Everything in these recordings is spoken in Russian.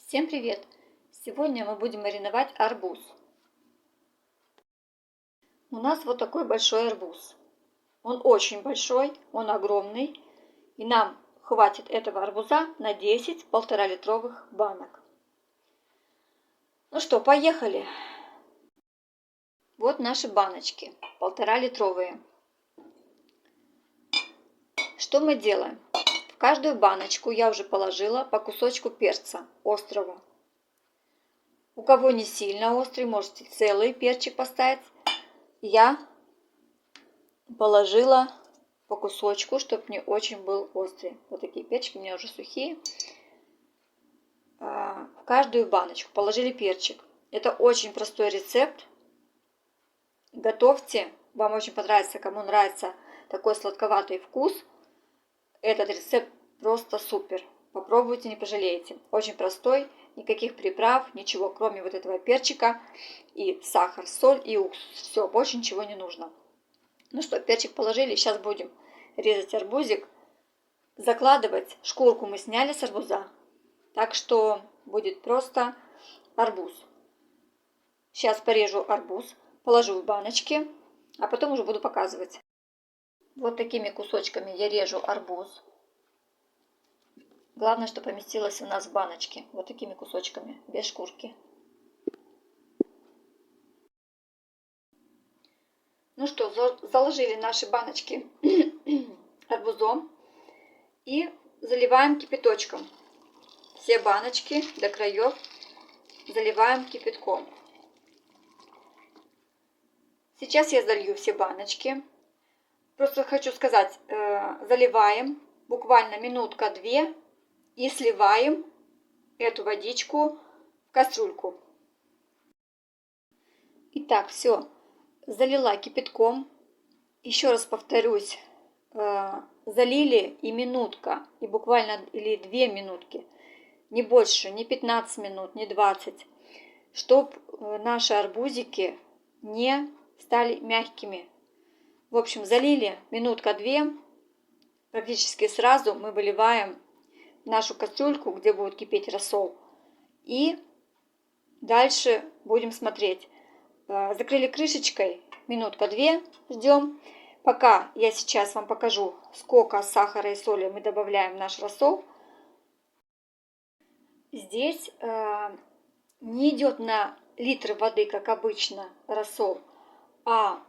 Всем привет! Сегодня мы будем мариновать арбуз. У нас вот такой большой арбуз. Он очень большой, он огромный. И нам хватит этого арбуза на 10 1,5-литровых банок. Ну что, поехали! Вот наши баночки, 1,5-литровые. Что мы делаем? В каждую баночку я уже положила по кусочку перца острого. У кого не сильно острый, можете целый перчик поставить. Я положила по кусочку, чтобы не очень был острый. Вот такие перчики у меня уже сухие. В каждую баночку положили перчик. Это очень простой рецепт. Готовьте. Вам очень понравится, кому нравится такой сладковатый вкус. Этот рецепт просто супер. Попробуйте, не пожалеете. Очень простой, никаких приправ, ничего, кроме вот этого перчика и сахар, соль и уксус. Все, больше ничего не нужно. Ну что, перчик положили, сейчас будем резать арбузик. Закладывать шкурку мы сняли с арбуза, так что будет просто арбуз. Сейчас порежу арбуз, положу в баночки, а потом уже буду показывать. Вот такими кусочками я режу арбуз. Главное, чтобы поместилось у нас в баночке. Вот такими кусочками, без шкурки. Ну что, заложили наши баночки арбузом и заливаем кипяточком. Все баночки до краев заливаем кипятком. Сейчас я залью все баночки. Просто хочу сказать, заливаем буквально минутка-две и сливаем эту водичку в кастрюльку. Итак, все, залила кипятком. Еще раз повторюсь, залили и минутка, и буквально или 2 минутки, не больше, не 15 минут, не 20, чтобы наши арбузики не стали мягкими. В общем, залили минутка-две, практически сразу мы выливаем в нашу кастрюльку, где будет кипеть рассол. И дальше будем смотреть. Закрыли крышечкой, минутка-две ждем. Пока я сейчас вам покажу, сколько сахара и соли мы добавляем в наш рассол. Здесь не идет на литр воды, как обычно, рассол, а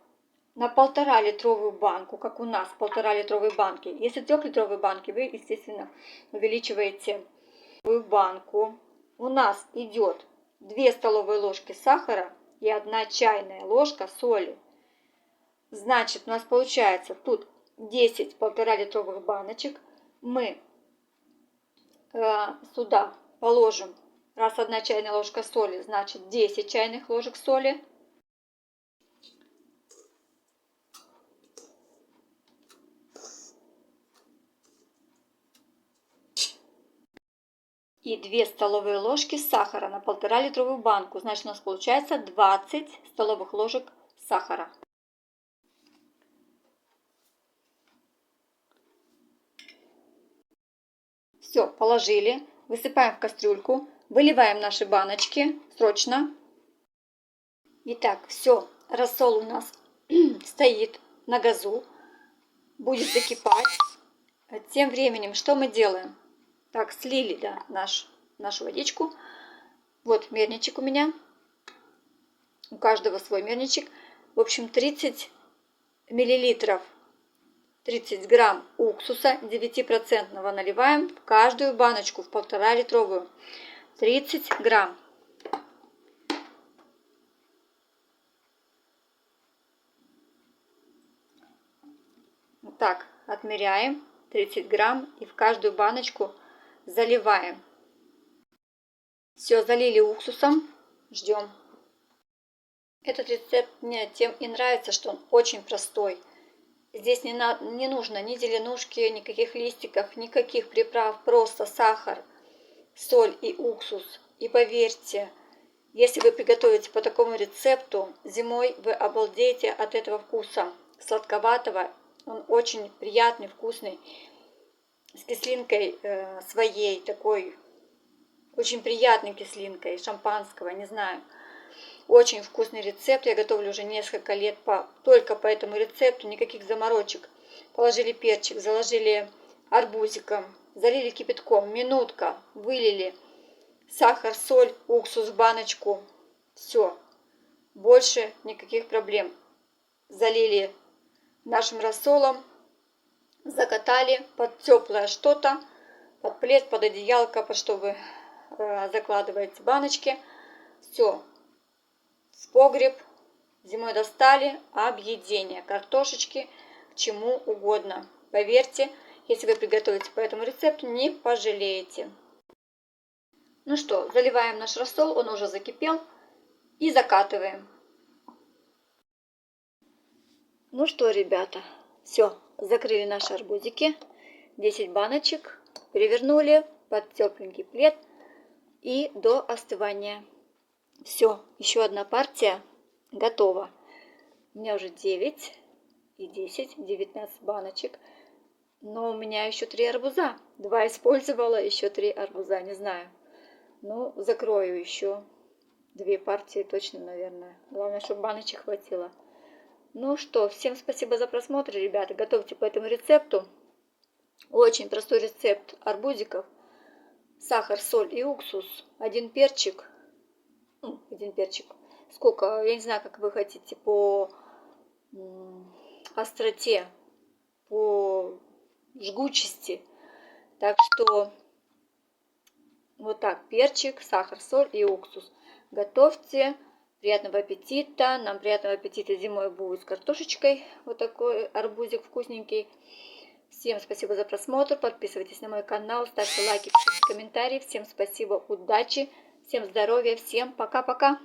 на 1,5-литровую банку, как у нас, 1,5-литровой банки. Если 3-литровой банки, вы, естественно, увеличиваете банку. У нас идет 2 столовые ложки сахара и 1 чайная ложка соли. Значит, у нас получается тут 10 1,5-литровых баночек. Мы сюда положим, раз 1 чайная ложка соли, значит 10 чайных ложек соли. И 2 столовые ложки сахара на 1,5-литровую банку. Значит, у нас получается 20 столовых ложек сахара. Все, положили. Высыпаем в кастрюльку. Выливаем наши баночки срочно. Итак, все, рассол у нас стоит на газу. Будет закипать. Тем временем, что мы делаем? Так, слили, да, нашу водичку. Вот мерничек у меня. У каждого свой мерничек. В общем, 30 миллилитров, 30 грамм уксуса 9% наливаем в каждую баночку, в 1,5-литровую. 30 грамм. Вот так отмеряем 30 грамм и в каждую баночку заливаем. Все, залили уксусом, ждем. Этот рецепт мне тем и нравится, что он очень простой. Здесь не нужно ни зеленушки, никаких листиков, никаких приправ, просто сахар, соль и уксус. И поверьте, если вы приготовите по такому рецепту, зимой вы обалдеете от этого вкуса сладковатого. Он очень приятный, вкусный, с кислинкой своей, такой очень приятной кислинкой шампанского, не знаю. Очень вкусный рецепт, я готовлю уже несколько лет только по этому рецепту, никаких заморочек. Положили перчик, заложили арбузиком, залили кипятком, минутка, вылили сахар, соль, уксус в баночку. Все, больше никаких проблем. Залили нашим рассолом, закатали под теплое что-то, под плед, под одеялко, под что вы закладываете баночки. Все, в погреб, зимой достали, объедение, картошечки, к чему угодно. Поверьте, если вы приготовите по этому рецепту, не пожалеете. Ну что, заливаем наш рассол, он уже закипел, и закатываем. Ну что, ребята, все, закрыли наши арбузики, 10 баночек, перевернули под тепленький плед и до остывания. Все, еще одна партия готова. У меня уже 9 и 10, 19 баночек. Но у меня еще 3 арбуза. 2 использовала, еще 3 арбуза, не знаю. Ну, закрою еще 2 партии точно, наверное. Главное, чтобы баночек хватило. Ну что, всем спасибо за просмотр, ребята. Готовьте по этому рецепту. Очень простой рецепт арбузиков. Сахар, соль и уксус. Один перчик. Сколько, я не знаю, как вы хотите, по остроте, по жгучести. Так что вот так, перчик, сахар, соль и уксус. Готовьте. Приятного аппетита. Нам приятного аппетита зимой будет с картошечкой. Вот такой арбузик вкусненький. Всем спасибо за просмотр. Подписывайтесь на мой канал, ставьте лайки, пишите комментарии. Всем спасибо, удачи, всем здоровья, всем пока-пока.